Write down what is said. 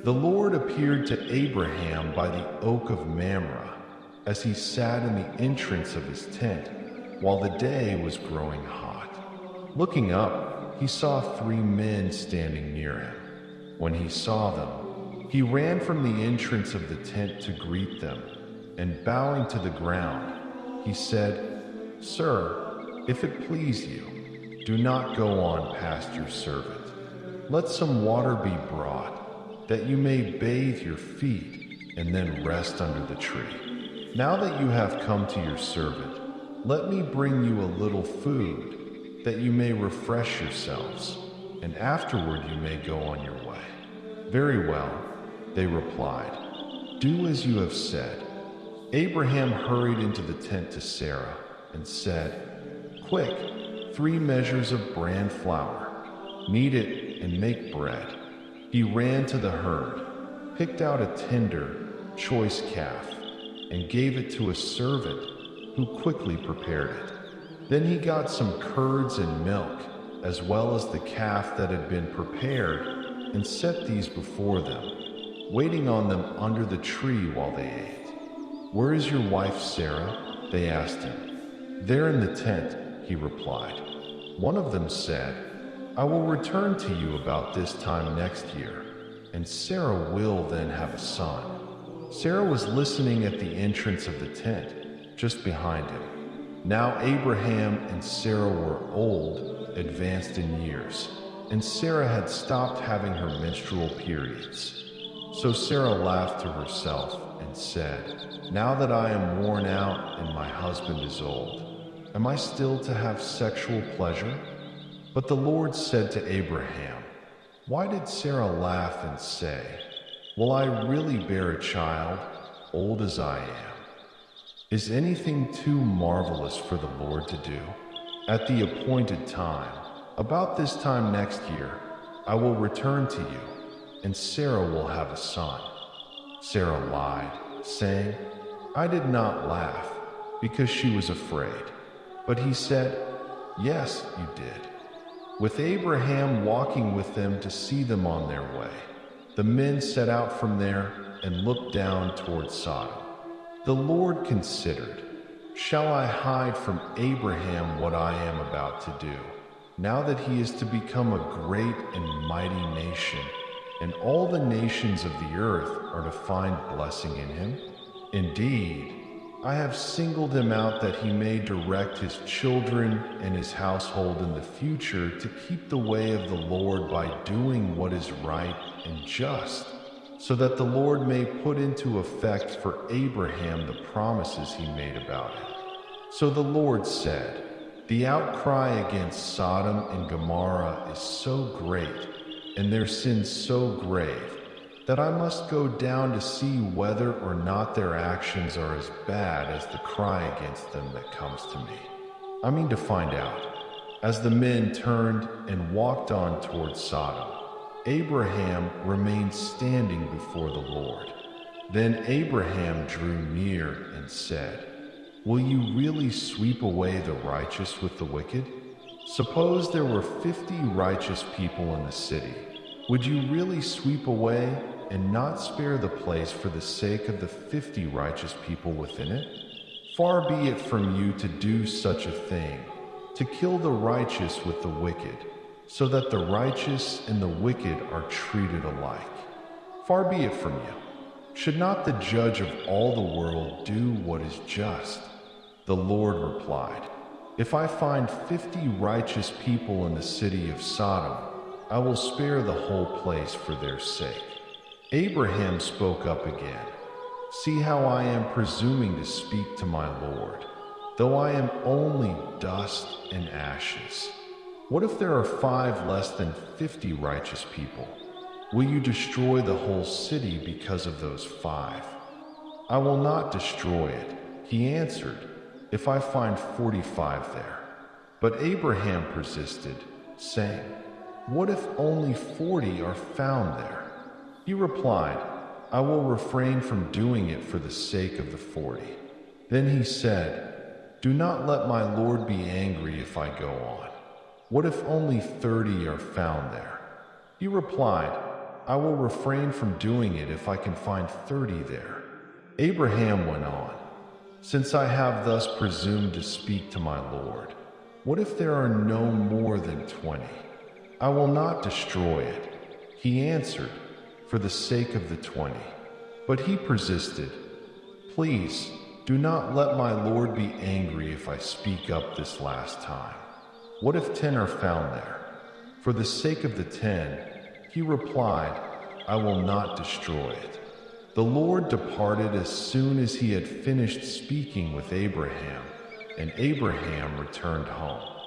The Lord appeared to Abraham by the oak of Mamre as he sat in the entrance of his tent while the day was growing hot. Looking up, he saw 3 men standing near him. When he saw them, he ran from the entrance of the tent to greet them, and bowing to the ground, he said, "Sir, if it please you, do not go on past your servant. Let some water be brought, that you may bathe your feet and then rest under the tree. Now that you have come to your servant, let me bring you a little food, that you may refresh yourselves, and afterward you may go on your way." "Very well," they replied. "Do as you have said." Abraham hurried into the tent to Sarah and said, "Quick, 3 measures of bran flour. Knead it and make bread." He ran to the herd, picked out a tender, choice calf, and gave it to a servant who quickly prepared it. Then he got some curds and milk, as well as the calf that had been prepared, and set these before them, waiting on them under the tree while they ate. "Where is your wife Sarah?" they asked him. "There in the tent," he replied. One of them said, "I will return to you about this time next year, and Sarah will then have a son." Sarah was listening at the entrance of the tent, just behind him. Now Abraham and Sarah were old, advanced in years, and Sarah had stopped having her menstrual periods. So Sarah laughed to herself and said, "Now that I am worn out and my husband is old, am I still to have sexual pleasure?" But the Lord said to Abraham, "Why did Sarah laugh and say, 'Will I really bear a child, old as I am?' Is anything too marvelous for the Lord to do? At the appointed time, about this time next year, I will return to you, and Sarah will have a son." Sarah lied, saying, "I did not laugh," because she was afraid. But he said, "Yes, you did." With Abraham walking with them to see them on their way, the men set out from there and looked down toward Sodom. The Lord considered, "Shall I hide from Abraham what I am about to do, now that he is to become a great and mighty nation, and all the nations of the earth are to find blessing in him? Indeed, I have singled him out that he may direct his children and his household in the future to keep the way of the Lord by doing what is right and just, so that the Lord may put into effect for Abraham the promises he made about it." So the Lord said, "The outcry against Sodom and Gomorrah is so great, and their sin so grave, that I must go down to see whether or not their actions are as bad as the cry against them that comes to me. I mean to find out." As the men turned and walked on toward Sodom, Abraham remained standing before the Lord. Then Abraham drew near and said, "Will you really sweep away the righteous with the wicked? Suppose there were 50 righteous people in the city. Would you really sweep away and not spare the place for the sake of the 50 righteous people within it? Far be it from you to do such a thing, to kill the righteous with the wicked, so that the righteous and the wicked are treated alike. Far be it from you. Should not the judge of all the world do what is just?" The Lord replied, "If I find 50 righteous people in the city of Sodom, I will spare the whole place for their sake." Abraham spoke up again, "See how I am presuming to speak to my Lord, though I am only dust and ashes. What if there are 5 less than 50 righteous people? Will you destroy the whole city because of those 5? "I will not destroy it," he answered, "if I find 45 there." But Abraham persisted, saying, "What if only 40 are found there?" He replied, "I will refrain from doing it for the sake of the 40. Then he said, "Do not let my Lord be angry if I go on. What if only 30 are found there?" He replied, I will refrain from doing it if I can find 30 there." Abraham went on, "Since I have thus presumed to speak to my Lord, what if there are no more than 20? I will not destroy it." He answered, "For the sake of the 20. But he persisted, "Please, do not let my Lord be angry if I speak up this last time. What if 10 are found there?" "For the sake of the 10, he replied, "I will not destroy it." The Lord departed as soon as he had finished speaking with Abraham, and Abraham returned home.